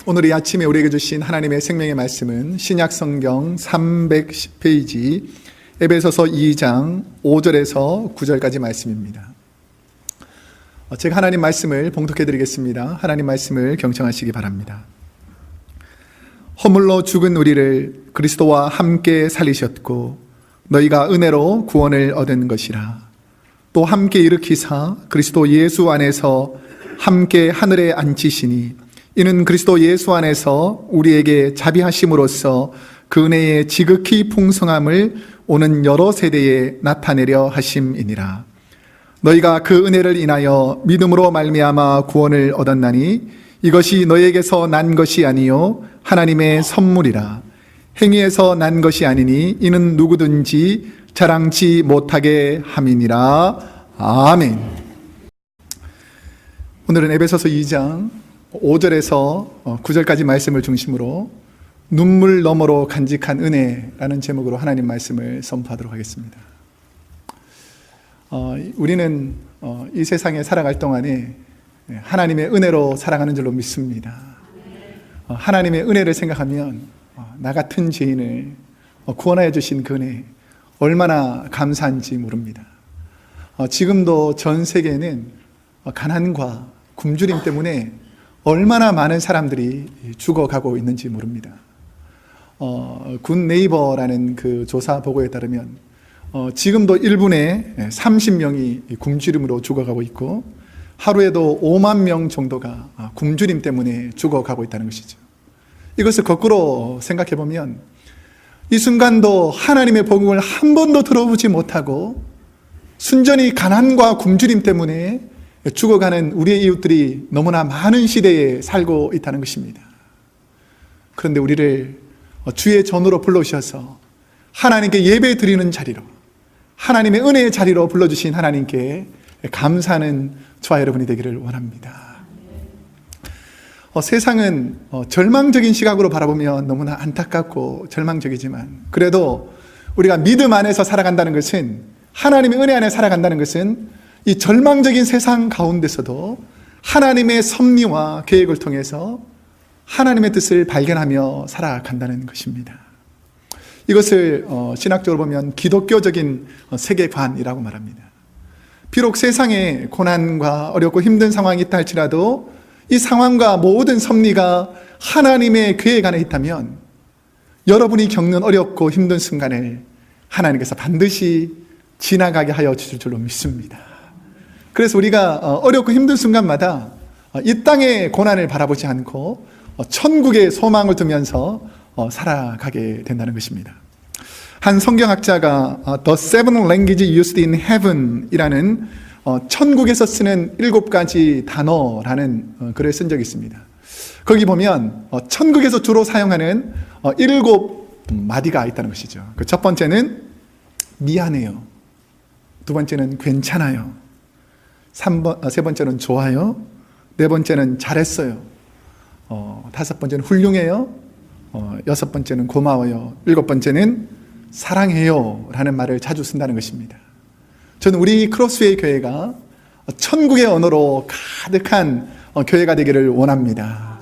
오늘 이 아침에 우리에게 주신 하나님의 생명의 말씀은 신약성경 310페이지 에베소서 2장 5절에서 9절까지 말씀입니다. 제가 하나님 말씀을 봉독해 드리겠습니다. 하나님 말씀을 경청하시기 바랍니다. 허물로 죽은 우리를 그리스도와 함께 살리셨고 너희가 은혜로 구원을 얻은 것이라. 또 함께 일으키사 그리스도 예수 안에서 함께 하늘에 앉히시니 이는 그리스도 예수 안에서 우리에게 자비하심으로써 그 은혜의 지극히 풍성함을 오는 여러 세대에 나타내려 하심이니라. 너희가 그 은혜를 인하여 믿음으로 말미암아 구원을 얻었나니 이것이 너희에게서 난 것이 아니요 하나님의 선물이라. 행위에서 난 것이 아니니 이는 누구든지 자랑치 못하게 함이니라. 아멘. 오늘은 에베소서 2장 5절에서 9절까지 말씀을 중심으로 눈물 너머로 간직한 은혜라는 제목으로 하나님 말씀을 선포하도록 하겠습니다. 우리는 이 세상에 살아갈 동안에 하나님의 은혜로 살아가는 줄로 믿습니다. 하나님의 은혜를 생각하면 나 같은 죄인을 구원하여 주신 그 은혜 얼마나 감사한지 모릅니다. 지금도 전 세계에는 가난과 굶주림 때문에 얼마나 많은 사람들이 죽어가고 있는지 모릅니다. 군 네이버라는 그 조사 보고에 따르면 지금도 1분에 30명이 굶주림으로 죽어가고 있고 하루에도 5만 명 정도가 굶주림 때문에 죽어가고 있다는 것이죠. 이것을 거꾸로 생각해 보면 이 순간도 하나님의 복음을 한 번도 들어보지 못하고 순전히 가난과 굶주림 때문에 죽어가는 우리의 이웃들이 너무나 많은 시대에 살고 있다는 것입니다. 그런데 우리를 주의 전으로 불러주셔서 하나님께 예배 드리는 자리로, 하나님의 은혜의 자리로 불러주신 하나님께 감사하는 저와 여러분이 되기를 원합니다. 세상은 절망적인 시각으로 바라보면 너무나 안타깝고 절망적이지만 그래도 우리가 믿음 안에서 살아간다는 것은, 하나님의 은혜 안에 살아간다는 것은 이 절망적인 세상 가운데서도 하나님의 섭리와 계획을 통해서 하나님의 뜻을 발견하며 살아간다는 것입니다. 이것을 신학적으로 보면 기독교적인 세계관이라고 말합니다. 비록 세상에 고난과 어렵고 힘든 상황이 있다 할지라도 이 상황과 모든 섭리가 하나님의 계획 안에 있다면 여러분이 겪는 어렵고 힘든 순간을 하나님께서 반드시 지나가게 하여 주실 줄로 믿습니다. 그래서 우리가 어렵고 힘든 순간마다 이 땅의 고난을 바라보지 않고 천국의 소망을 두면서 살아가게 된다는 것입니다. 한 성경학자가 The Seven Languages Used in Heaven 이라는 천국에서 쓰는 7가지 단어라는 글을 쓴 적이 있습니다. 거기 보면 천국에서 주로 사용하는 7마디가 있다는 것이죠. 그 첫 번째는 미안해요. 두 번째는 괜찮아요. 세 번째는 좋아요. 네 번째는 잘했어요. 다섯 번째는 훌륭해요. 여섯 번째는 고마워요. 일곱 번째는 사랑해요 라는 말을 자주 쓴다는 것입니다. 저는 우리 크로스웨이 교회가 천국의 언어로 가득한 교회가 되기를 원합니다.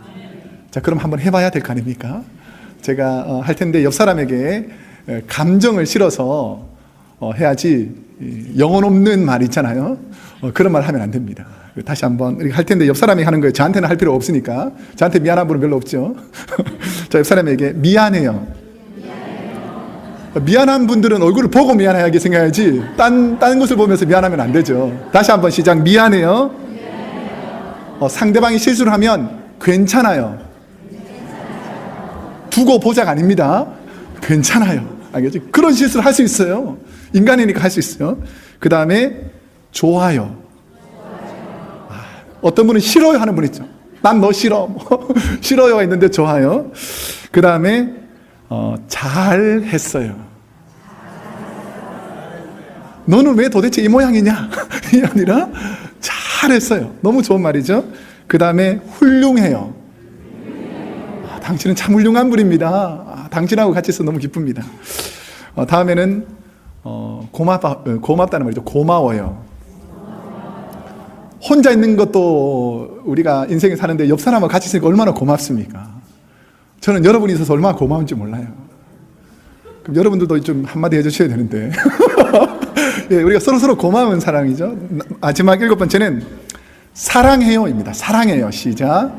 자, 그럼 한번 해봐야 될 거 아닙니까? 제가 할 텐데 옆 사람에게 감정을 실어서 해야지 영혼 없는 말 있잖아요. 그런 말 하면 안 됩니다. 다시 한번 우리 할 텐데 옆 사람이 하는 거예요. 저한테는 할 필요 없으니까. 저한테 미안한 분은 별로 없죠. 자, 옆 사람에게 미안해요. 미안한 분들은 얼굴을 보고 미안하게 생각해야지 딴 것을 보면서 미안하면 안 되죠. 다시 한번 시작. 미안해요. 상대방이 실수를 하면 괜찮아요. 두고 보자가 아닙니다. 괜찮아요. 알겠죠? 그런 실수를 할 수 있어요. 인간이니까 할 수 있어요. 그 다음에 좋아요. 어떤 분은 싫어요 하는 분 있죠. 난 너 싫어. 싫어요가 있는데 좋아요. 그 다음에 잘했어요. 너는 왜 도대체 이 모양이냐? 이 아니라 잘했어요. 너무 좋은 말이죠. 그 다음에 훌륭해요. 당신은 참 훌륭한 분입니다. 당신하고 같이 있어서 너무 기쁩니다. 다음에는 고맙다는 말이죠. 고마워요. 혼자 있는 것도 우리가 인생에 사는데 옆 사람하고 같이 있으니까 얼마나 고맙습니까? 저는 여러분이 있어서 얼마나 고마운지 몰라요. 그럼 여러분들도 좀 한마디 해주셔야 되는데. 예, 우리가 서로 고마운 사랑이죠. 마지막 7번째는 사랑해요입니다. 사랑해요. 시작.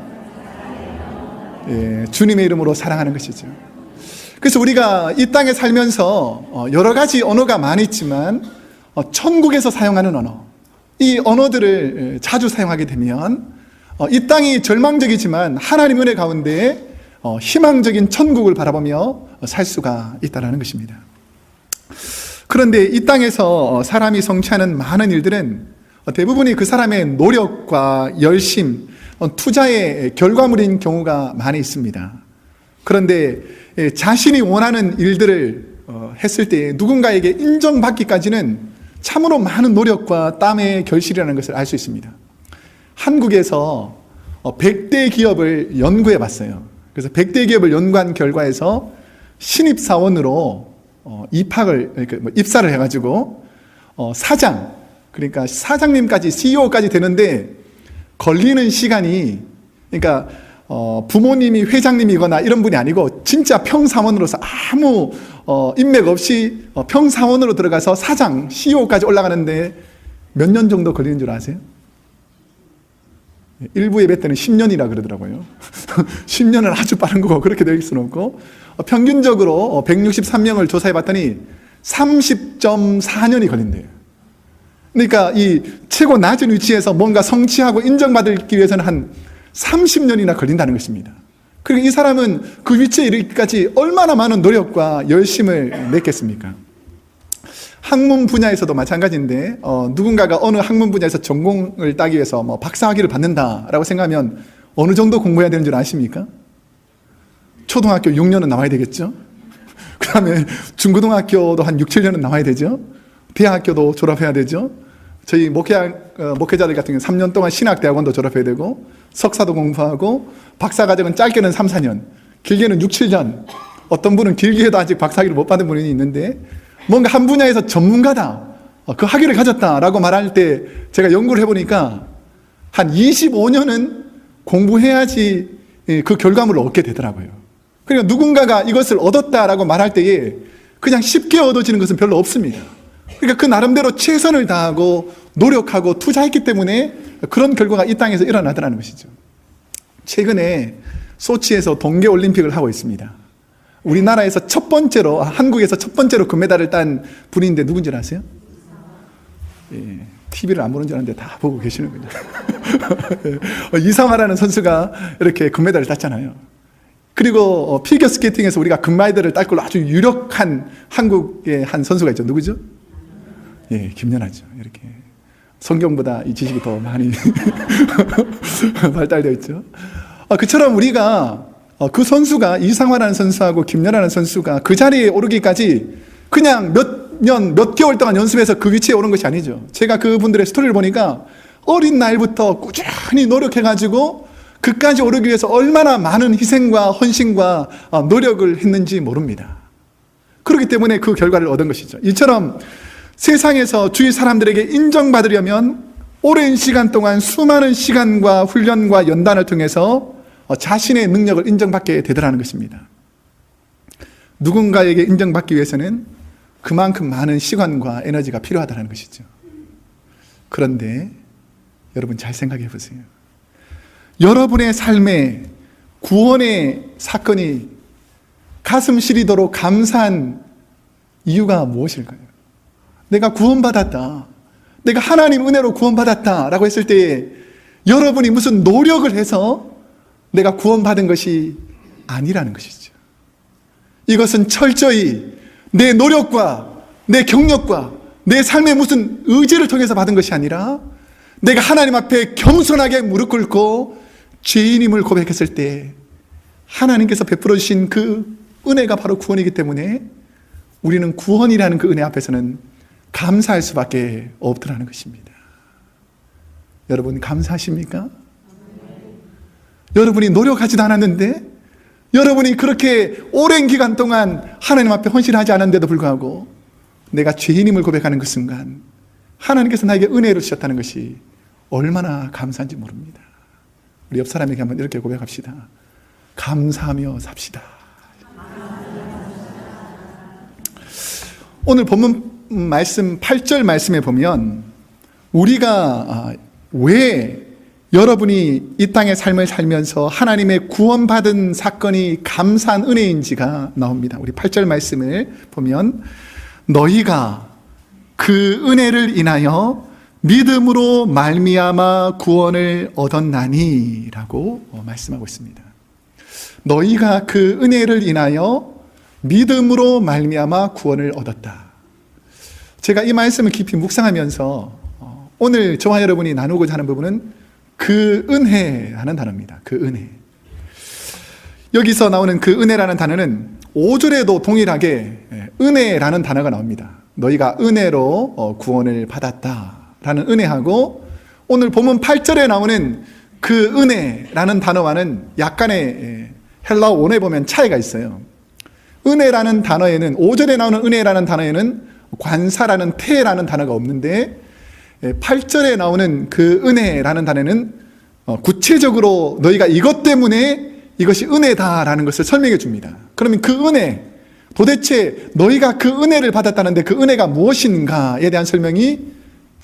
예, 주님의 이름으로 사랑하는 것이죠. 그래서 우리가 이 땅에 살면서 여러 가지 언어가 많이 있지만 천국에서 사용하는 언어, 이 언어들을 자주 사용하게 되면 이 땅이 절망적이지만 하나님 은혜 가운데 희망적인 천국을 바라보며 살 수가 있다는 것입니다. 그런데 이 땅에서 사람이 성취하는 많은 일들은 대부분이 그 사람의 노력과 열심, 투자의 결과물인 경우가 많이 있습니다. 그런데 자신이 원하는 일들을 했을 때 누군가에게 인정받기까지는 참으로 많은 노력과 땀의 결실이라는 것을 알 수 있습니다. 한국에서 100대 기업을 연구해 봤어요. 그래서 100대 기업을 연구한 결과에서 신입사원으로 입사를 해가지고 사장, 그러니까 사장님까지 CEO까지 되는데 걸리는 시간이, 그러니까 부모님이 회장님이거나 이런 분이 아니고 진짜 평사원으로서 아무 인맥 없이 평사원으로 들어가서 사장, CEO까지 올라가는데 몇 년 정도 걸리는 줄 아세요? 일부 예배 때는 10년이라 그러더라고요. 10년은 아주 빠른 거고 그렇게 될 수는 없고, 평균적으로 163명을 조사해 봤더니 30.4년이 걸린대요. 그러니까 이 최고 낮은 위치에서 뭔가 성취하고 인정받기 위해서는 한 30년이나 걸린다는 것입니다. 그리고 이 사람은 그 위치에 이르기까지 얼마나 많은 노력과 열심을 냈겠습니까? 학문 분야에서도 마찬가지인데 누군가가 어느 학문 분야에서 전공을 따기 위해서 박사학위를 받는다라고 생각하면 어느 정도 공부해야 되는 줄 아십니까? 초등학교 6년은 나와야 되겠죠? 그 다음에 중고등학교도 한 6, 7년은 나와야 되죠? 대학교도 졸업해야 되죠? 저희 목회자들 같은 경우는 3년 동안 신학대학원도 졸업해야 되고 석사도 공부하고 박사과정은 짧게는 3, 4년, 길게는 6, 7년, 어떤 분은 길게 해도 아직 박사학위를 못 받은 분이 있는데 뭔가 한 분야에서 전문가다, 그 학위를 가졌다라고 말할 때 제가 연구를 해보니까 한 25년은 공부해야지 그 결과물을 얻게 되더라고요. 그러니까 누군가가 이것을 얻었다라고 말할 때에 그냥 쉽게 얻어지는 것은 별로 없습니다. 그러니까 그 나름대로 최선을 다하고 노력하고 투자했기 때문에 그런 결과가 이 땅에서 일어나더라는 것이죠. 최근에 소치에서 동계올림픽을 하고 있습니다. 우리나라에서 첫 번째로, 한국에서 첫 번째로 금메달을 딴 분인데 누군지 아세요? 예, TV를 안 보는 줄 알았는데 다 보고 계시는군요. 이상화라는 선수가 이렇게 금메달을 땄잖아요. 그리고 피겨스케이팅에서 우리가 금메달을 딸 걸로 아주 유력한 한국의 한 선수가 있죠. 누구죠? 예, 김연아죠. 이렇게 성경보다 이 지식이 더 많이 발달되어 있죠. 그처럼 우리가 그 선수가, 이상화라는 선수하고 김연아라는 선수가 그 자리에 오르기까지 그냥 몇 개월 동안 연습해서 그 위치에 오른 것이 아니죠. 제가 그분들의 스토리를 보니까 어린 나이부터 꾸준히 노력해가지고 그까지 오르기 위해서 얼마나 많은 희생과 헌신과 노력을 했는지 모릅니다. 그렇기 때문에 그 결과를 얻은 것이죠. 이처럼 세상에서 주위 사람들에게 인정받으려면 오랜 시간 동안 수많은 시간과 훈련과 연단을 통해서 자신의 능력을 인정받게 되더라는 것입니다. 누군가에게 인정받기 위해서는 그만큼 많은 시간과 에너지가 필요하다는 것이죠. 그런데 여러분 잘 생각해 보세요. 여러분의 삶에 구원의 사건이 가슴 시리도록 감사한 이유가 무엇일까요? 내가 구원받았다, 내가 하나님 은혜로 구원받았다 라고 했을 때 여러분이 무슨 노력을 해서 내가 구원받은 것이 아니라는 것이죠. 이것은 철저히 내 노력과 내 경력과 내 삶의 무슨 의지를 통해서 받은 것이 아니라 내가 하나님 앞에 겸손하게 무릎 꿇고 죄인임을 고백했을 때 하나님께서 베풀어 주신 그 은혜가 바로 구원이기 때문에 우리는 구원이라는 그 은혜 앞에서는 감사할 수밖에 없더라는 것입니다. 여러분 감사하십니까? 여러분이 노력하지도 않았는데, 여러분이 그렇게 오랜 기간 동안 하나님 앞에 헌신하지 않았는데도 불구하고 내가 죄인임을 고백하는 그 순간 하나님께서 나에게 은혜를 주셨다는 것이 얼마나 감사한지 모릅니다. 우리 옆 사람에게 한번 이렇게 고백합시다. 감사하며 삽시다. 오늘 본문 말씀 8절 말씀에 보면 우리가 왜 여러분이 이 땅의 삶을 살면서 하나님의 구원받은 사건이 감사한 은혜인지가 나옵니다. 우리 8절 말씀을 보면 너희가 그 은혜를 인하여 믿음으로 말미암아 구원을 얻었나니 라고 말씀하고 있습니다. 너희가 그 은혜를 인하여 믿음으로 말미암아 구원을 얻었다. 제가 이 말씀을 깊이 묵상하면서 오늘 저와 여러분이 나누고자 하는 부분은 그 은혜라는 단어입니다. 그 은혜. 여기서 나오는 그 은혜라는 단어는 5절에도 동일하게 은혜라는 단어가 나옵니다. 너희가 은혜로 구원을 받았다라는 은혜하고 오늘 본문 8절에 나오는 그 은혜라는 단어와는 약간의 헬라어 원어에 보면 차이가 있어요. 은혜라는 단어에는 5절에 나오는 은혜라는 단어에는 관사라는 태라는 단어가 없는데 8절에 나오는 그 은혜라는 단어는 구체적으로 너희가 이것 때문에 이것이 은혜다라는 것을 설명해 줍니다. 그러면 그 은혜, 도대체 너희가 그 은혜를 받았다는데 그 은혜가 무엇인가에 대한 설명이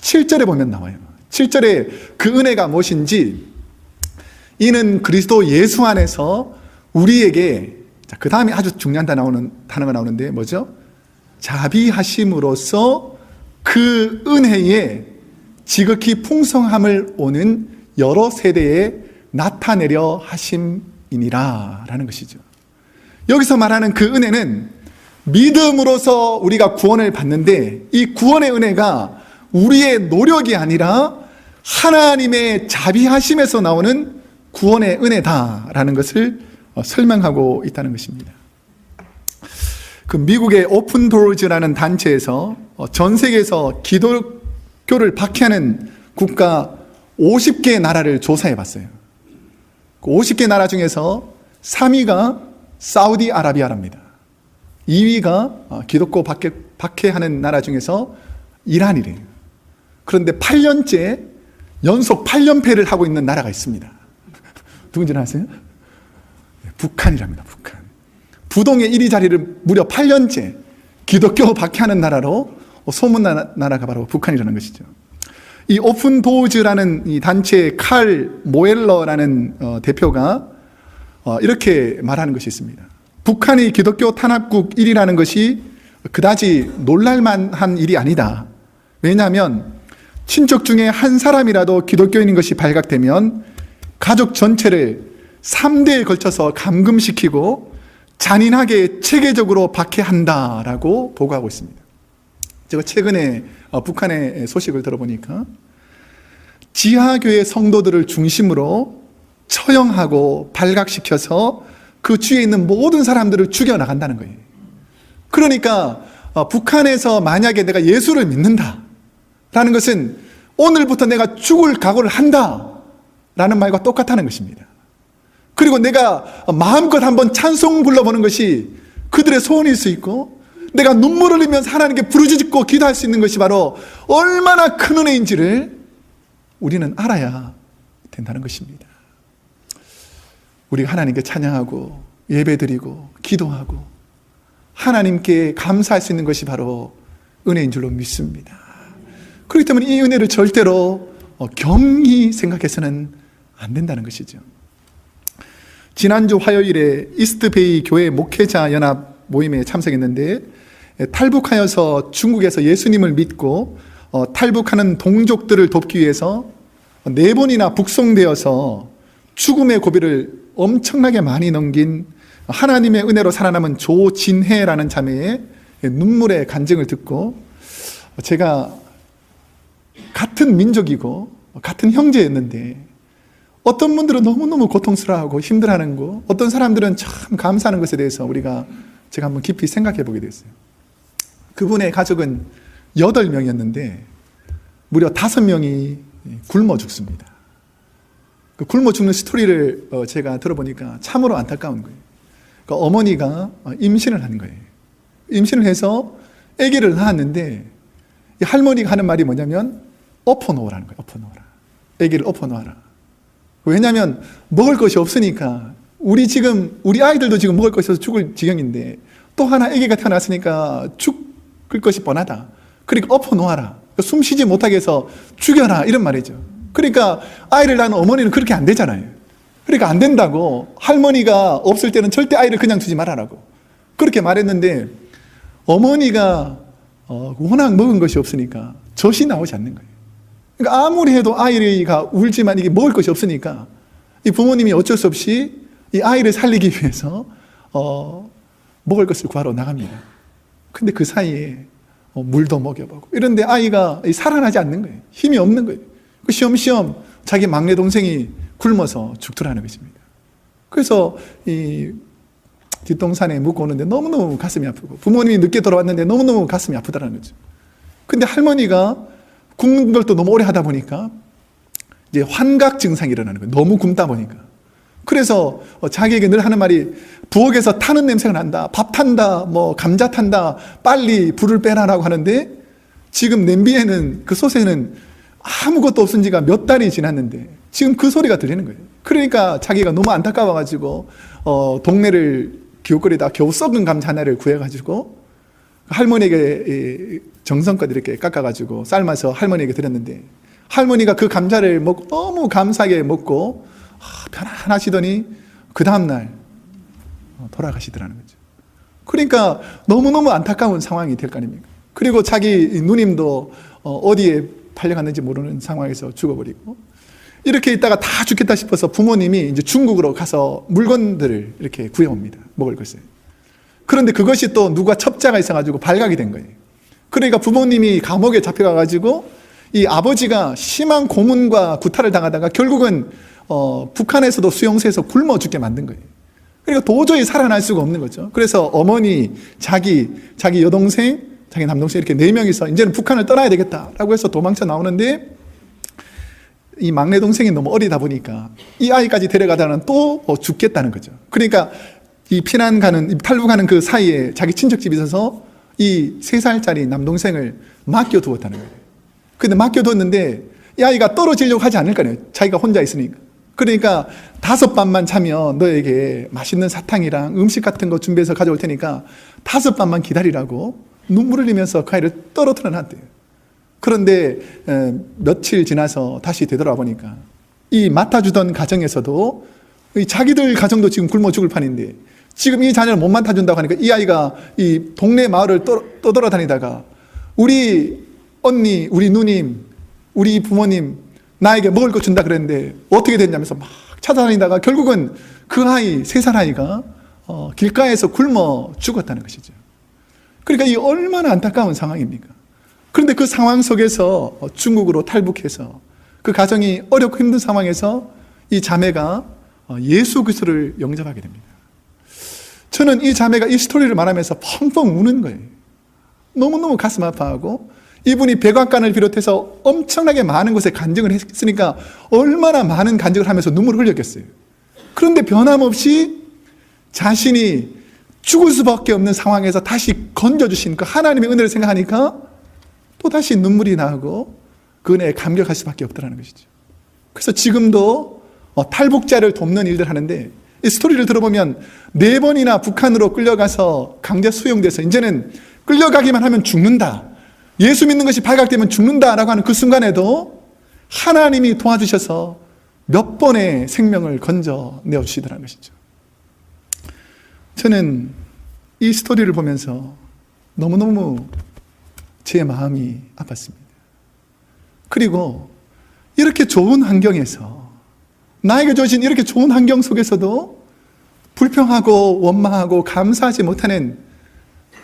7절에 보면 나와요. 7절에 그 은혜가 무엇인지 이는 그리스도 예수 안에서 우리에게 그 다음에 아주 중요한 단어가 나오는데 뭐죠? 자비하심으로써 그 은혜에 지극히 풍성함을 오는 여러 세대에 나타내려 하심이니라 라는 것이죠. 여기서 말하는 그 은혜는 믿음으로서 우리가 구원을 받는데 이 구원의 은혜가 우리의 노력이 아니라 하나님의 자비하심에서 나오는 구원의 은혜다라는 것을 설명하고 있다는 것입니다. 그 미국의 오픈도어즈라는 단체에서 전 세계에서 기독교를 박해하는 국가 50개 나라를 조사해 봤어요. 그 50개 나라 중에서 3위가 사우디아라비아랍니다. 2위가 기독교 박해하는 나라 중에서 이란이래요. 그런데 8년째 연속 8연패를 하고 있는 나라가 있습니다. 누군지 아세요? 북한이랍니다. 북한. 부동의 1위 자리를 무려 8년째 기독교 박해하는 나라로 소문난 나라가 바로 북한이라는 것이죠. 이 오픈도어즈라는 이 단체의 칼 모엘러라는 대표가 이렇게 말하는 것이 있습니다. 북한이 기독교 탄압국 1위라는 것이 그다지 놀랄만한 일이 아니다. 왜냐하면 친척 중에 한 사람이라도 기독교인인 것이 발각되면 가족 전체를 3대에 걸쳐서 감금시키고 잔인하게 체계적으로 박해한다라고 보고하고 있습니다. 제가 최근에 북한의 소식을 들어보니까 지하교회 성도들을 중심으로 처형하고 발각시켜서 그 주위에 있는 모든 사람들을 죽여나간다는 거예요. 그러니까 북한에서 만약에 내가 예수를 믿는다라는 것은 오늘부터 내가 죽을 각오를 한다라는 말과 똑같다는 것입니다. 그리고 내가 마음껏 한번 찬송 불러보는 것이 그들의 소원일 수 있고 내가 눈물을 흘리면서 하나님께 부르짖고 기도할 수 있는 것이 바로 얼마나 큰 은혜인지를 우리는 알아야 된다는 것입니다. 우리가 하나님께 찬양하고 예배드리고 기도하고 하나님께 감사할 수 있는 것이 바로 은혜인 줄로 믿습니다. 그렇기 때문에 이 은혜를 절대로 경히 생각해서는 안 된다는 것이죠. 지난주 화요일에 이스트베이 교회 목회자 연합 모임에 참석했는데 탈북하여서 중국에서 예수님을 믿고 탈북하는 동족들을 돕기 위해서 4번이나 북송되어서 죽음의 고비를 엄청나게 많이 넘긴 하나님의 은혜로 살아남은 조진혜라는 자매의 눈물의 간증을 듣고 제가 같은 민족이고 같은 형제였는데 어떤 분들은 너무너무 고통스러워하고 힘들어하는 거, 어떤 사람들은 참 감사하는 것에 대해서 제가 한번 깊이 생각해 보게 됐어요. 그분의 가족은 8명이었는데 무려 5명이 굶어 죽습니다. 그 굶어 죽는 스토리를 제가 들어보니까 참으로 안타까운 거예요. 그 어머니가 임신을 한 거예요. 임신을 해서 아기를 낳았는데 이 할머니가 하는 말이 뭐냐면 엎어놓으라는 거예요. 엎어놓으라. 아기를 엎어놓아라. 왜냐하면 먹을 것이 없으니까. 우리 아이들도 지금 먹을 것이 없어서 죽을 지경인데 또 하나 아기가 태어났으니까 죽을 것이 뻔하다. 그러니까 엎어놓아라. 숨 쉬지 못하게 해서 죽여라, 이런 말이죠. 그러니까 아이를 낳는 어머니는 그렇게 안 되잖아요. 그러니까 안 된다고, 할머니가 없을 때는 절대 아이를 그냥 두지 말아라고 그렇게 말했는데, 어머니가 워낙 먹은 것이 없으니까 젖이 나오지 않는 거예요. 그러니까 아무리 해도 아이가 울지만 이게 먹을 것이 없으니까 이 부모님이 어쩔 수 없이 이 아이를 살리기 위해서 먹을 것을 구하러 나갑니다. 근데 그 사이에 물도 먹여보고 이런데 아이가 살아나지 않는 거예요. 힘이 없는 거예요. 시험시험 자기 막내 동생이 굶어서 죽더라는 것입니다. 그래서 이 뒷동산에 묵고 오는데 너무너무 가슴이 아프고, 부모님이 늦게 돌아왔는데 너무너무 가슴이 아프다는 거죠. 근데 할머니가 굶는 걸 또 너무 오래 하다 보니까 이제 환각 증상이 일어나는 거예요. 너무 굶다 보니까. 그래서 자기에게 늘 하는 말이, 부엌에서 타는 냄새가 난다, 밥 탄다, 감자 탄다, 빨리 불을 빼라라고 하는데, 지금 냄비에는, 그 솥에는 아무것도 없은 지가 몇 달이 지났는데 지금 그 소리가 들리는 거예요. 그러니까 자기가 너무 안타까워가지고 동네를 기웃거리다 겨우 썩은 감자 하나를 구해가지고 할머니에게 정성껏 이렇게 깎아가지고 삶아서 할머니에게 드렸는데, 할머니가 그 감자를 먹고 너무 감사하게 먹고 편안하시더니 그 다음날 돌아가시더라는 거죠. 그러니까 너무너무 안타까운 상황이 될 거 아닙니까? 그리고 자기 누님도 어디에 팔려갔는지 모르는 상황에서 죽어버리고, 이렇게 있다가 다 죽겠다 싶어서 부모님이 이제 중국으로 가서 물건들을 이렇게 구해옵니다. 먹을 것을. 그런데 그것이 또 누가 첩자가 있어가지고 발각이 된 거예요. 그러니까 부모님이 감옥에 잡혀가가지고 이 아버지가 심한 고문과 구타를 당하다가 결국은 북한에서도 수용소에서 굶어 죽게 만든 거예요. 그러니까 도저히 살아날 수가 없는 거죠. 그래서 어머니, 자기 여동생, 자기 남동생 이렇게 4명이서 이제는 북한을 떠나야 되겠다라고 해서 도망쳐 나오는데, 이 막내 동생이 너무 어리다 보니까 이 아이까지 데려가다는 또 죽겠다는 거죠. 그러니까 이 탈북하는 그 사이에 자기 친척집에 있어서 이 3살짜리 남동생을 맡겨두었다는 거예요. 근데 맡겨뒀는데 이 아이가 떨어지려고 하지 않을 거예요. 자기가 혼자 있으니까. 그러니까 5밤만 자면 너에게 맛있는 사탕이랑 음식 같은 거 준비해서 가져올 테니까 5밤만 기다리라고 눈물을 흘리면서 그 아이를 떨어뜨려 놨대요. 그런데 며칠 지나서 다시 되돌아 보니까 이 맡아주던 가정에서도 자기들 가정도 지금 굶어 죽을 판인데 지금 이 자녀를 못 맡아준다고 하니까 이 아이가 이 동네 마을을 떠돌아다니다가 우리 언니, 우리 누님, 우리 부모님 나에게 먹을 거 준다 그랬는데 어떻게 됐냐면서 막 찾아다니다가 결국은 그 아이, 3살 아이가 길가에서 굶어 죽었다는 것이죠. 그러니까 이 얼마나 안타까운 상황입니까? 그런데 그 상황 속에서 중국으로 탈북해서 그 가정이 어렵고 힘든 상황에서 이 자매가 예수 그리스도를 영접하게 됩니다. 저는 이 자매가 이 스토리를 말하면서 펑펑 우는 거예요. 너무너무 가슴 아파하고, 이분이 백악관을 비롯해서 엄청나게 많은 곳에 간증을 했으니까 얼마나 많은 간증을 하면서 눈물을 흘렸겠어요. 그런데 변함없이 자신이 죽을 수밖에 없는 상황에서 다시 건져주신 그 하나님의 은혜를 생각하니까 또 다시 눈물이 나고 그 은혜에 감격할 수밖에 없다는 것이죠. 그래서 지금도 탈북자를 돕는 일들 하는데, 이 스토리를 들어보면 4번이나 북한으로 끌려가서 강제 수용돼서 이제는 끌려가기만 하면 죽는다, 예수 믿는 것이 발각되면 죽는다라고 하는 그 순간에도 하나님이 도와주셔서 몇 번의 생명을 건져내어 주시더라는 것이죠. 저는 이 스토리를 보면서 너무너무 제 마음이 아팠습니다. 그리고 이렇게 좋은 환경에서, 나에게 주어진 이렇게 좋은 환경 속에서도 불평하고 원망하고 감사하지 못하는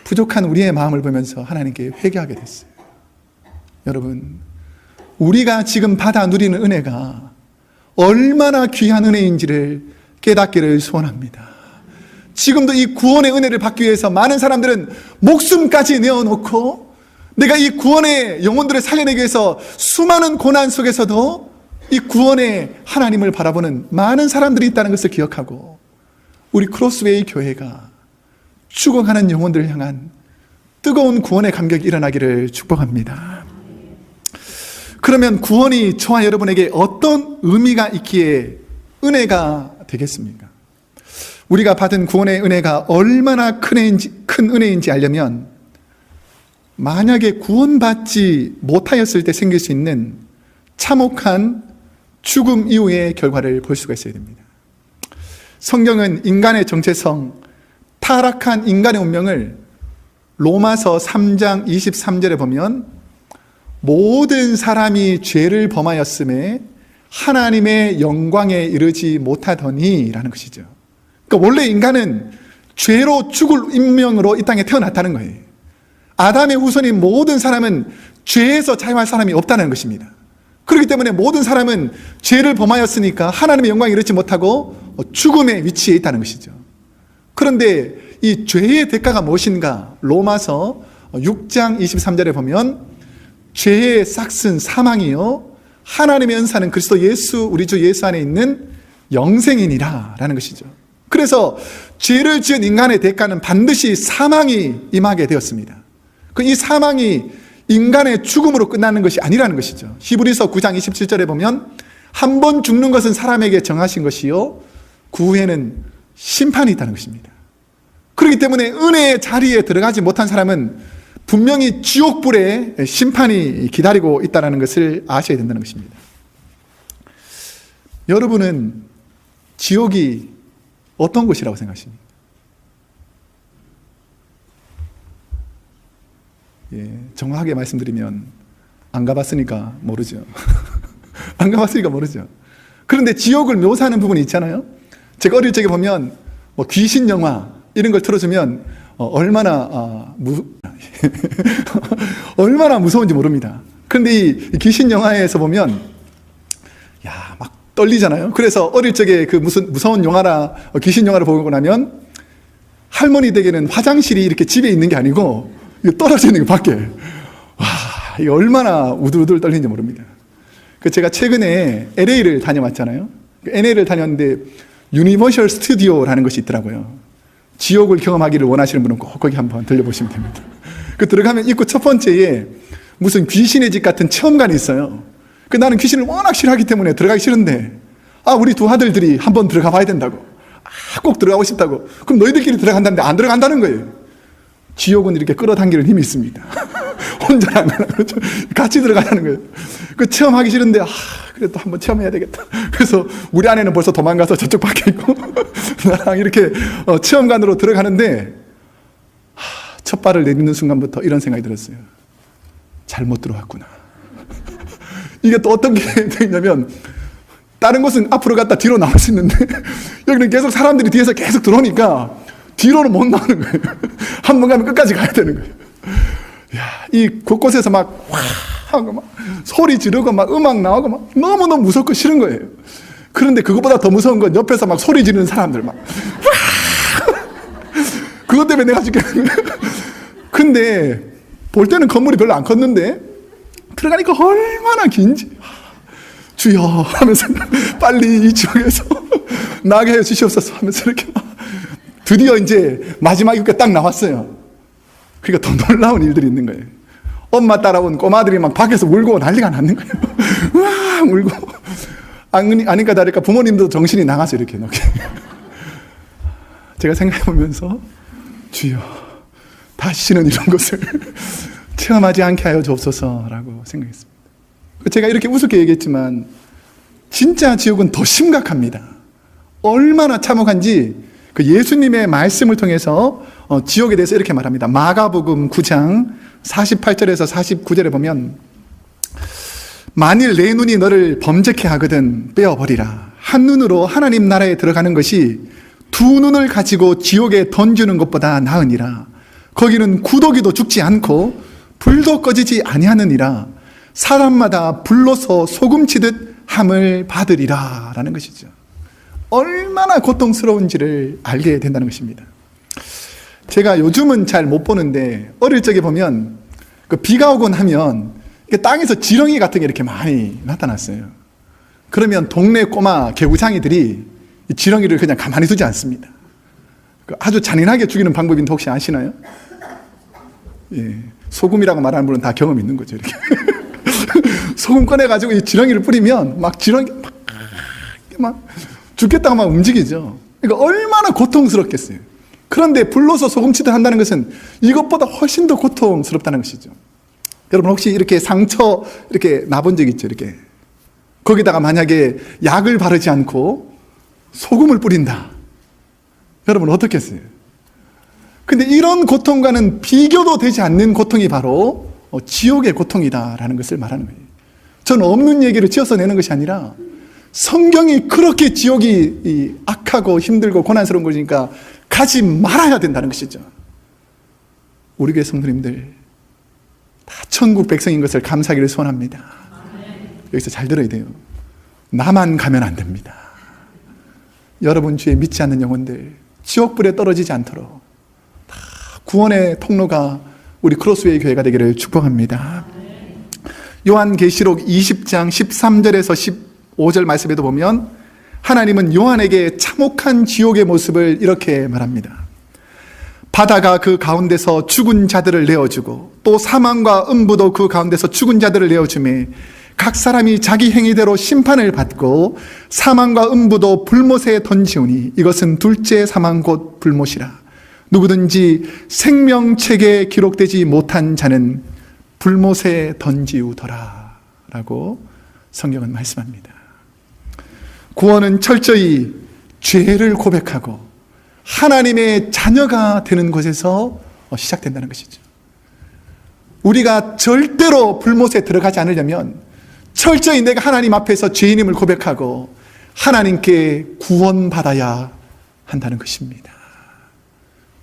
부족한 우리의 마음을 보면서 하나님께 회개하게 됐어요. 여러분, 우리가 지금 받아 누리는 은혜가 얼마나 귀한 은혜인지를 깨닫기를 소원합니다. 지금도 이 구원의 은혜를 받기 위해서 많은 사람들은 목숨까지 내어놓고, 내가 이 구원의 영혼들을 살려내기 위해서 수많은 고난 속에서도 이 구원의 하나님을 바라보는 많은 사람들이 있다는 것을 기억하고, 우리 크로스웨이 교회가 죽어가는 영혼들을 향한 뜨거운 구원의 감격이 일어나기를 축복합니다. 그러면 구원이 저와 여러분에게 어떤 의미가 있기에 은혜가 되겠습니까? 우리가 받은 구원의 은혜가 얼마나 큰 은혜인지 알려면 만약에 구원받지 못하였을 때 생길 수 있는 참혹한 죽음 이후의 결과를 볼 수가 있어야 됩니다. 성경은 인간의 정체성, 타락한 인간의 운명을 로마서 3장 23절에 보면 모든 사람이 죄를 범하였음에 하나님의 영광에 이르지 못하더니 라는 것이죠. 그러니까 원래 인간은 죄로 죽을 운명으로 이 땅에 태어났다는 거예요. 아담의 후손인 모든 사람은 죄에서 자유할 사람이 없다는 것입니다. 그렇기 때문에 모든 사람은 죄를 범하였으니까 하나님의 영광에 이르지 못하고 죽음의 위치에 있다는 것이죠. 그런데 이 죄의 대가가 무엇인가? 로마서 6장 23절에 보면 죄의 싹슨 사망이요 하나님의 은사는 그리스도 예수 우리 주 예수 안에 있는 영생이니라 라는 것이죠. 그래서 죄를 지은 인간의 대가는 반드시 사망이 임하게 되었습니다. 이 사망이 인간의 죽음으로 끝나는 것이 아니라는 것이죠. 히브리서 9장 27절에 보면 한 번 죽는 것은 사람에게 정하신 것이요 그 후에는 심판이 있다는 것입니다. 그렇기 때문에 은혜의 자리에 들어가지 못한 사람은 분명히 지옥불에 심판이 기다리고 있다는 것을 아셔야 된다는 것입니다. 여러분은 지옥이 어떤 곳이라고 생각하십니까? 정확하게 말씀드리면 안 가봤으니까 모르죠. 안 가봤으니까 모르죠. 그런데 지옥을 묘사하는 부분이 있잖아요. 제가 어릴 적에 보면 귀신 영화 이런 걸 틀어주면 얼마나 얼마나 무서운지 모릅니다. 그런데 이 귀신 영화에서 보면 막 떨리잖아요. 그래서 어릴 적에 그 무슨 무서운 영화라 귀신 영화를 보고 나면 할머니 댁에는 화장실이 이렇게 집에 있는 게 아니고 떨어져 있는 게 밖에. 와, 이거 얼마나 우들우들 떨리는지 모릅니다. 제가 최근에 LA를 다녀왔잖아요. LA를 다녔는데 유니버셜 스튜디오라는 것이 있더라고요. 지옥을 경험하기를 원하시는 분은 꼭 거기 한번 들려보시면 됩니다. 들어가면 입구 첫 번째에 무슨 귀신의 집 같은 체험관이 있어요. 나는 귀신을 워낙 싫어하기 때문에 들어가기 싫은데 우리 두 아들들이 한번 들어가 봐야 된다고. 꼭 들어가고 싶다고. 그럼 너희들끼리 들어간다는데 안 들어간다는 거예요. 지옥은 이렇게 끌어당기는 힘이 있습니다. 혼자 안 가는 거죠. 같이 들어가라는 거예요. 체험하기 싫은데 그래도 한번 체험해야 되겠다. 그래서 우리 아내는 벌써 도망가서 저쪽 밖에 있고 나랑 이렇게 체험관으로 들어가는데 첫 발을 내딛는 순간부터 이런 생각이 들었어요. 잘못 들어왔구나. 이게 또 어떤 게 되냐면 다른 곳은 앞으로 갔다 뒤로 나올 수 있는데 여기는 계속 사람들이 뒤에서 계속 들어오니까 뒤로는 못 나오는 거예요. 한 번 가면 끝까지 가야 되는 거예요. 이 곳곳에서 막 하고 막 소리 지르고 막 음악 나오고 막 너무너무 무섭고 싫은 거예요. 그런데 그것보다 더 무서운 건 옆에서 막 소리 지르는 사람들 막 그것 때문에 내가 죽겠는 거예요. 근데 볼 때는 건물이 별로 안 컸는데 들어가니까 얼마나 긴지 주여 하면서 빨리 이 지옥에서 나게 해 주시옵소서 하면서 이렇게 드디어 이제 마지막 입구에 딱 나왔어요. 그러니까 더 놀라운 일들이 있는 거예요. 엄마 따라온 꼬마들이 막 밖에서 울고 난리가 났는 거예요. 와 울고 아니까 다를까 부모님도 정신이 나가서 이렇게 제가 생각해보면서 주여 다시는 이런 것을 체험하지 않게 하여 주옵소서라고 생각했습니다. 제가 이렇게 우습게 얘기했지만 진짜 지옥은 더 심각합니다. 얼마나 참혹한지 예수님의 말씀을 통해서 지옥에 대해서 이렇게 말합니다. 마가복음 9장 48절에서 49절에 보면 만일 내 눈이 너를 범죄케 하거든 빼어버리라. 한 눈으로 하나님 나라에 들어가는 것이 두 눈을 가지고 지옥에 던지는 것보다 나으니라. 거기는 구더기도 죽지 않고 불도 꺼지지 아니하느니라. 사람마다 불로서 소금치듯 함을 받으리라 라는 것이죠. 얼마나 고통스러운지를 알게 된다는 것입니다. 제가 요즘은 잘 못 보는데 어릴 적에 보면 비가 오곤 하면 땅에서 지렁이 같은 게 이렇게 많이 나타났어요. 그러면 동네 꼬마 개구장이들이 이 지렁이를 그냥 가만히 두지 않습니다. 아주 잔인하게 죽이는 방법인데 혹시 아시나요? 소금이라고 말하는 분은 다 경험 있는 거죠. 이렇게 소금 꺼내가지고 이 지렁이를 뿌리면 막 지렁이 막 죽겠다고 막 움직이죠. 그러니까 얼마나 고통스럽겠어요. 그런데 불로서 소금치듯 한다는 것은 이것보다 훨씬 더 고통스럽다는 것이죠. 여러분 혹시 이렇게 상처 이렇게 나본 적 있죠? 이렇게 거기다가 만약에 약을 바르지 않고 소금을 뿌린다. 여러분 어떻겠어요? 근데 이런 고통과는 비교도 되지 않는 고통이 바로 지옥의 고통이다라는 것을 말하는 거예요. 저는 없는 얘기를 지어서 내는 것이 아니라 성경이 그렇게 지옥이 악하고 힘들고 고난스러운 거니까 가지 말아야 된다는 것이죠. 우리 교회 성도님들 다 천국 백성인 것을 감사하기를 소원합니다. 여기서 잘 들어야 돼요. 나만 가면 안 됩니다. 여러분 주에 믿지 않는 영혼들 지옥불에 떨어지지 않도록 다 구원의 통로가 우리 크로스웨이 교회가 되기를 축복합니다. 요한계시록 20장 13절에서 15절 말씀에도 보면 하나님은 요한에게 참혹한 지옥의 모습을 이렇게 말합니다. 바다가 그 가운데서 죽은 자들을 내어주고 또 사망과 음부도 그 가운데서 죽은 자들을 내어주매 각 사람이 자기 행위대로 심판을 받고 사망과 음부도 불못에 던지오니 이것은 둘째 사망 곧 불못이라. 누구든지 생명책에 기록되지 못한 자는 불못에 던지우더라 라고 성경은 말씀합니다. 구원은 철저히 죄를 고백하고 하나님의 자녀가 되는 곳에서 시작된다는 것이죠. 우리가 절대로 불못에 들어가지 않으려면 철저히 내가 하나님 앞에서 죄인임을 고백하고 하나님께 구원받아야 한다는 것입니다.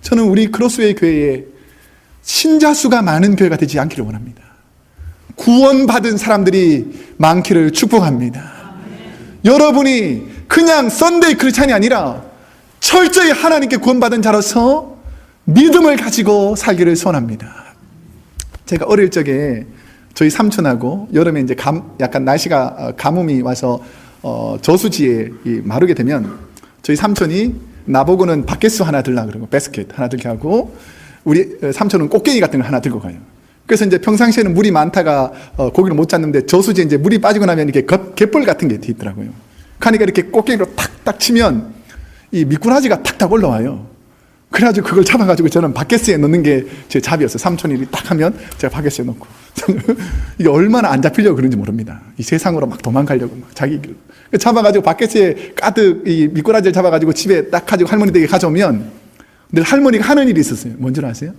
저는 우리 크로스웨이 교회에 신자 수가 많은 교회가 되지 않기를 원합니다. 구원받은 사람들이 많기를 축복합니다. 여러분이 그냥 썬데이 크리스찬이 아니라 철저히 하나님께 구원받은 자로서 믿음을 가지고 살기를 소원합니다. 제가 어릴 적에 저희 삼촌하고 여름에 이제 약간 날씨가 가뭄이 와서 저수지에 마르게 되면 저희 삼촌이 나보고는 바켓수 하나 들라 그러고 바스켓 하나 들게 하고 우리 삼촌은 꽃게기 같은 거 하나 들고 가요. 그래서 이제 평상시에는 물이 많다가 고기를 못 잡는데 저수지에 이제 물이 빠지고 나면 이렇게 갯벌 같은 게 있더라고요. 그러니까 이렇게 꽃게기로 탁탁 치면 이 미꾸라지가 탁탁 올라와요. 그래가지고 그걸 잡아가지고 저는 바켓스에 넣는 게 제 잡이었어요. 삼촌이 딱 하면 제가 바켓스에 넣고. 이게 얼마나 안 잡히려고 그런지 모릅니다. 이 세상으로 막 도망가려고 막 자기 길로. 잡아가지고 바켓스에 가득 이 미꾸라지를 잡아가지고 집에 딱 가지고 할머니 댁에 가져오면 늘 할머니가 하는 일이 있었어요. 뭔 줄 아세요?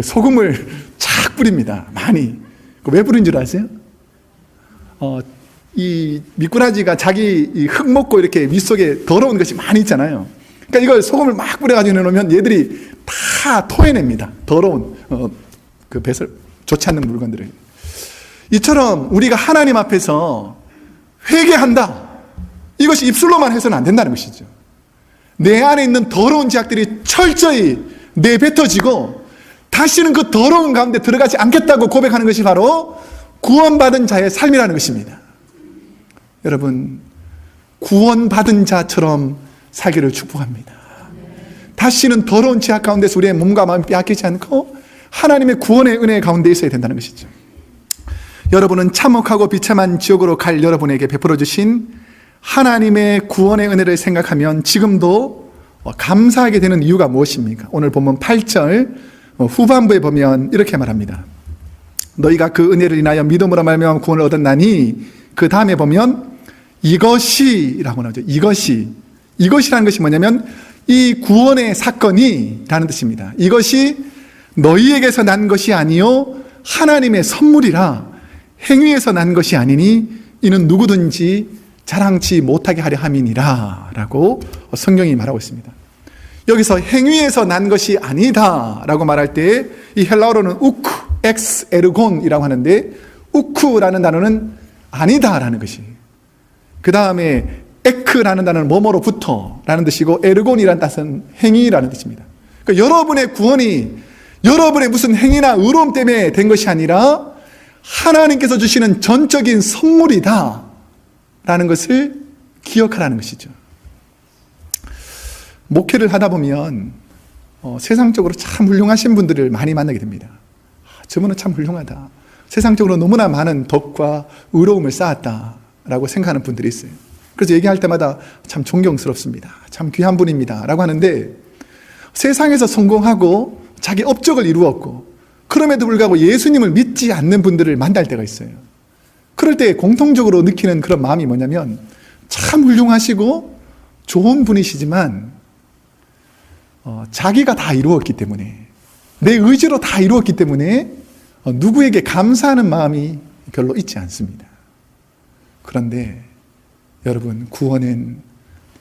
소금을 착 뿌립니다. 많이. 왜 뿌린 줄 아세요? 이 미꾸라지가 자기 흙 먹고 이렇게 윗속에 더러운 것이 많이 있잖아요. 그러니까 이걸 소금을 막 뿌려가지고 내놓으면 얘들이 다 토해냅니다. 더러운 그 배설 좋지 않는 물건들을. 이처럼 우리가 하나님 앞에서 회개한다. 이것이 입술로만 해서는 안 된다는 것이죠. 내 안에 있는 더러운 죄악들이 철저히 내뱉어지고 다시는 그 더러운 가운데 들어가지 않겠다고 고백하는 것이 바로 구원받은 자의 삶이라는 것입니다. 여러분, 구원받은 자처럼 살기를 축복합니다. 다시는 더러운 죄악 가운데서 우리의 몸과 마음이 빼앗기지 않고 하나님의 구원의 은혜 가운데 있어야 된다는 것이죠. 여러분은 참혹하고 비참한 지옥으로 갈 여러분에게 베풀어 주신 하나님의 구원의 은혜를 생각하면 지금도 감사하게 되는 이유가 무엇입니까? 오늘 본문 8절 후반부에 보면 이렇게 말합니다. 너희가 그 은혜를 인하여 믿음으로 말미암아 구원을 얻었나니 그 다음에 보면 이것이라고 나오죠. 이것이라는 것이 뭐냐면 이 구원의 사건이 라는 뜻입니다. 이것이 너희에게서 난 것이 아니요 하나님의 선물이라 행위에서 난 것이 아니니 이는 누구든지 자랑치 못하게 하려 함이니라 라고 성경이 말하고 있습니다. 여기서 행위에서 난 것이 아니다 라고 말할 때 이 헬라어로는 우크, 엑스, 에르곤이라고 하는데 우크라는 단어는 아니다 라는 것이, 그 다음에 에크라는 단어는 뭐뭐로부터 라는 뜻이고 에르곤이라는 뜻은 행위라는 뜻입니다. 그러니까 여러분의 구원이 여러분의 무슨 행위나 의로움 때문에 된 것이 아니라 하나님께서 주시는 전적인 선물이다 라는 것을 기억하라는 것이죠. 목회를 하다 보면 세상적으로 참 훌륭하신 분들을 많이 만나게 됩니다. 저분은 참 훌륭하다. 세상적으로 너무나 많은 덕과 의로움을 쌓았다라고 생각하는 분들이 있어요. 그래서 얘기할 때마다 참 존경스럽습니다. 참 귀한 분입니다. 라고 하는데 세상에서 성공하고 자기 업적을 이루었고 그럼에도 불구하고 예수님을 믿지 않는 분들을 만날 때가 있어요. 그럴 때 공통적으로 느끼는 그런 마음이 뭐냐면 참 훌륭하시고 좋은 분이시지만 자기가 다 이루었기 때문에 내 의지로 다 이루었기 때문에 누구에게 감사하는 마음이 별로 있지 않습니다. 그런데 여러분, 구원은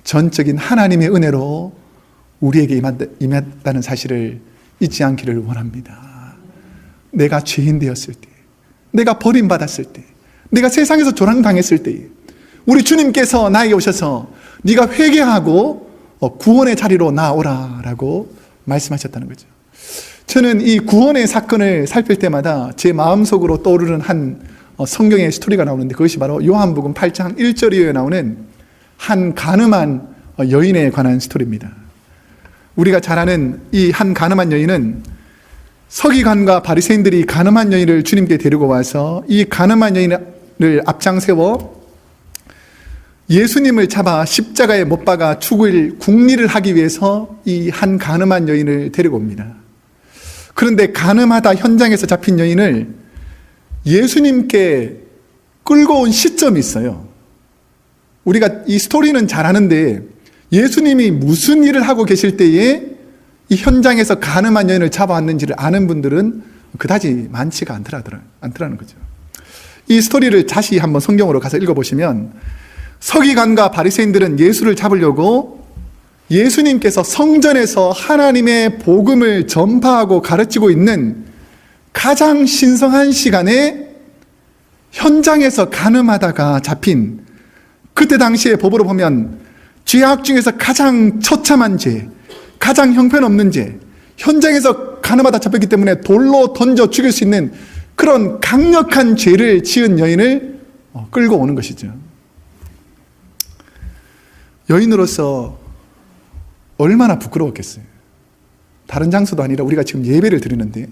전적인 하나님의 은혜로 우리에게 임했다는 사실을 잊지 않기를 원합니다. 내가 죄인 되었을 때, 내가 버림받았을 때, 내가 세상에서 조랑당했을 때 우리 주님께서 나에게 오셔서 네가 회개하고 구원의 자리로 나오라 라고 말씀하셨다는 거죠. 저는 이 구원의 사건을 살필 때마다 제 마음속으로 떠오르는 한 성경의 스토리가 나오는데 그것이 바로 요한복음 8장 1절 이후에 나오는 한 가늠한 여인에 관한 스토리입니다. 우리가 잘 아는 이 한 가늠한 여인은 서기관과 바리새인들이 가늠한 여인을 주님께 데리고 와서 이 가늠한 여인을 앞장세워 예수님을 잡아 십자가에 못 박아 죽일 궁리를 하기 위해서 이 한 가늠한 여인을 데리고 옵니다. 그런데 가늠하다 현장에서 잡힌 여인을 예수님께 끌고 온 시점이 있어요. 우리가 이 스토리는 잘 아는데 예수님이 무슨 일을 하고 계실 때에 이 현장에서 가늠한 여인을 잡아왔는지를 아는 분들은 그다지 많지가 않더라는 거죠. 이 스토리를 다시 한번 성경으로 가서 읽어보시면 서기관과 바리새인들은 예수를 잡으려고 예수님께서 성전에서 하나님의 복음을 전파하고 가르치고 있는 가장 신성한 시간에 현장에서 가늠하다가 잡힌, 그때 당시의 법으로 보면 죄악 중에서 가장 처참한 죄, 가장 형편없는 죄, 현장에서 가늠하다 잡혔기 때문에 돌로 던져 죽일 수 있는 그런 강력한 죄를 지은 여인을 끌고 오는 것이죠. 여인으로서 얼마나 부끄러웠겠어요. 다른 장소도 아니라 우리가 지금 예배를 드리는데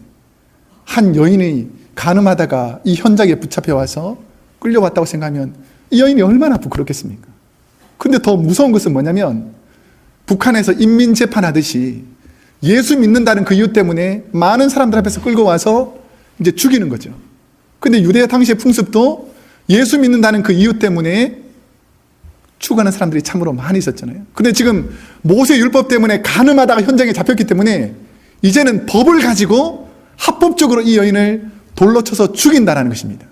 한 여인이 가늠하다가 이 현장에 붙잡혀 와서 끌려왔다고 생각하면 이 여인이 얼마나 부끄럽겠습니까? 근데 더 무서운 것은 뭐냐면 북한에서 인민재판하듯이 예수 믿는다는 그 이유 때문에 많은 사람들 앞에서 끌고 와서 이제 죽이는 거죠. 근데 유대 당시의 풍습도 예수 믿는다는 그 이유 때문에 죽어가는 사람들이 참으로 많이 있었잖아요. 근데 지금 모세 율법 때문에 가늠하다가 현장에 잡혔기 때문에 이제는 법을 가지고 합법적으로 이 여인을 돌로 쳐서 죽인다는 것입니다.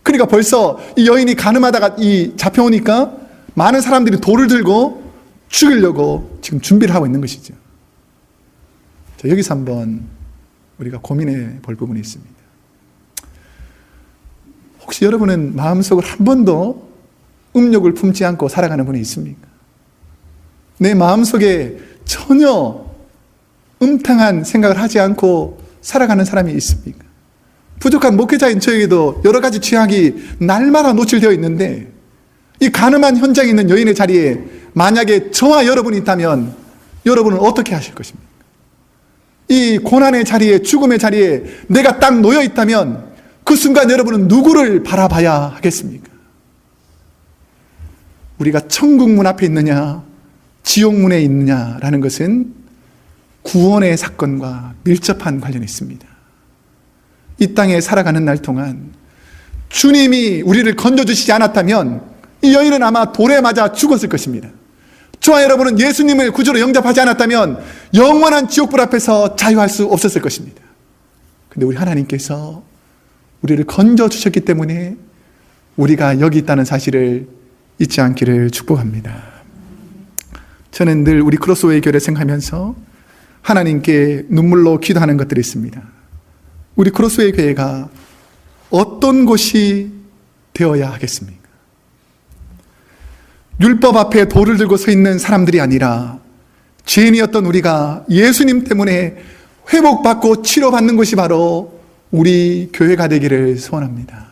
그러니까 벌써 이 여인이 가늠하다가 잡혀오니까 많은 사람들이 돌을 들고 죽이려고 지금 준비를 하고 있는 것이죠. 자, 여기서 한번 우리가 고민해 볼 부분이 있습니다. 혹시 여러분은 마음속으로 한 번도 음욕을 품지 않고 살아가는 분이 있습니까? 내 마음속에 전혀 음탕한 생각을 하지 않고 살아가는 사람이 있습니까? 부족한 목회자인 저에게도 여러 가지 죄악이 날마다 노출되어 있는데 이 가늠한 현장에 있는 여인의 자리에 만약에 저와 여러분이 있다면 여러분은 어떻게 하실 것입니까? 이 고난의 자리에, 죽음의 자리에 내가 딱 놓여 있다면 그 순간 여러분은 누구를 바라봐야 하겠습니까? 우리가 천국문 앞에 있느냐 지옥문에 있느냐라는 것은 구원의 사건과 밀접한 관련이 있습니다. 이 땅에 살아가는 날 동안 주님이 우리를 건져주시지 않았다면 이 여인은 아마 돌에 맞아 죽었을 것입니다. 저와 여러분은 예수님을 구주로 영접하지 않았다면 영원한 지옥불 앞에서 자유할 수 없었을 것입니다. 근데 우리 하나님께서 우리를 건져주셨기 때문에 우리가 여기 있다는 사실을 잊지 않기를 축복합니다. 저는 늘 우리 크로스웨이 교회를 생각하면서 하나님께 눈물로 기도하는 것들이 있습니다. 우리 크로스웨이 교회가 어떤 곳이 되어야 하겠습니까? 율법 앞에 돌을 들고 서 있는 사람들이 아니라 죄인이었던 우리가 예수님 때문에 회복받고 치료받는 것이 바로 우리 교회가 되기를 소원합니다.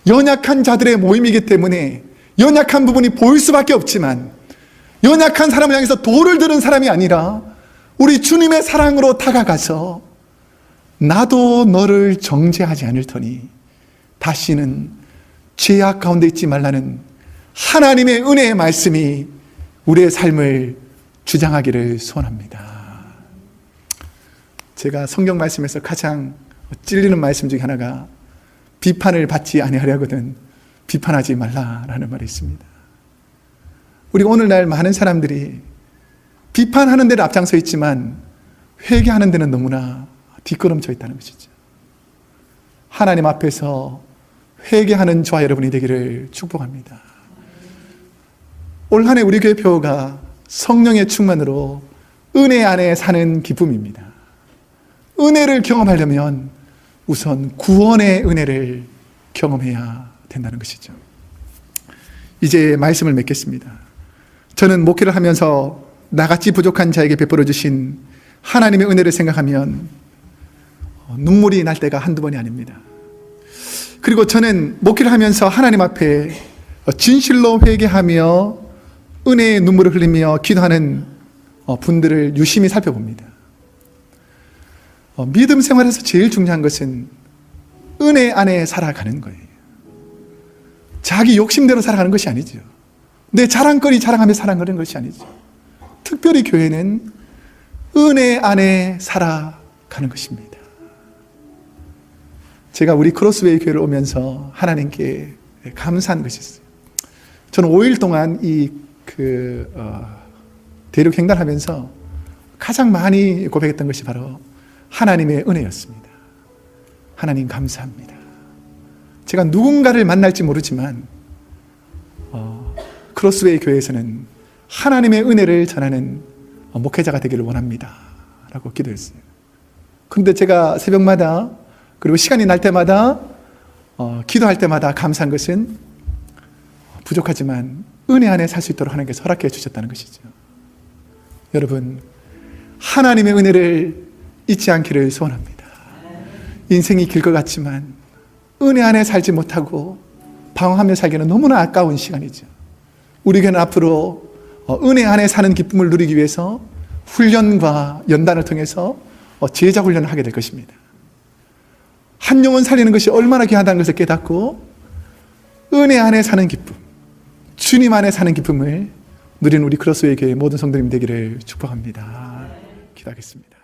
연약한 자들의 모임이기 때문에 연약한 부분이 보일 수밖에 없지만 연약한 사람을 향해서 돌을 드는 사람이 아니라 우리 주님의 사랑으로 다가가서 나도 너를 정죄하지 않을 터니 다시는 죄악 가운데 있지 말라는 하나님의 은혜의 말씀이 우리의 삶을 주장하기를 소원합니다. 제가 성경 말씀에서 가장 찔리는 말씀 중에 하나가 비판을 받지 아니하려거든 비판하지 말라라는 말이 있습니다. 우리가 오늘날 많은 사람들이 비판하는 데는 앞장서 있지만 회개하는 데는 너무나 뒷걸음쳐 있다는 것이죠. 하나님 앞에서 회개하는 저와 여러분이 되기를 축복합니다. 올 한 해 우리 교회 표어가 성령의 충만으로 은혜 안에 사는 기쁨입니다. 은혜를 경험하려면 우선 구원의 은혜를 경험해야 된다는 것이죠. 이제 말씀을 맺겠습니다. 저는 목회를 하면서 나같이 부족한 자에게 베풀어 주신 하나님의 은혜를 생각하면 눈물이 날 때가 한두 번이 아닙니다. 그리고 저는 목회를 하면서 하나님 앞에 진실로 회개하며 은혜의 눈물을 흘리며 기도하는 분들을 유심히 살펴봅니다. 믿음 생활에서 제일 중요한 것은 은혜 안에 살아가는 거예요. 자기 욕심대로 살아가는 것이 아니죠. 내 자랑거리 자랑하며 살아가는 것이 아니죠. 특별히 교회는 은혜 안에 살아가는 것입니다. 제가 우리 크로스웨이 교회를 오면서 하나님께 감사한 것이 있어요. 저는 5일 동안 대륙 횡단하면서 가장 많이 고백했던 것이 바로 하나님의 은혜였습니다. 하나님 감사합니다. 제가 누군가를 만날지 모르지만 크로스웨이 교회에서는 하나님의 은혜를 전하는 목회자가 되기를 원합니다 라고 기도했어요. 그런데 제가 새벽마다 그리고 시간이 날 때마다 기도할 때마다 감사한 것은 부족하지만 은혜 안에 살 수 있도록 하나님께서 허락해 주셨다는 것이죠. 여러분, 하나님의 은혜를 잊지 않기를 소원합니다. 인생이 길 것 같지만 은혜 안에 살지 못하고 방황하며 살기는 너무나 아까운 시간이죠. 우리 교회는 앞으로 은혜 안에 사는 기쁨을 누리기 위해서 훈련과 연단을 통해서 제자 훈련을 하게 될 것입니다. 한 영혼 살리는 것이 얼마나 귀하다는 것을 깨닫고 은혜 안에 사는 기쁨, 주님 안에 사는 기쁨을 누리는 우리 크로스웨이 교회 모든 성도님 되기를 축복합니다. 기도하겠습니다.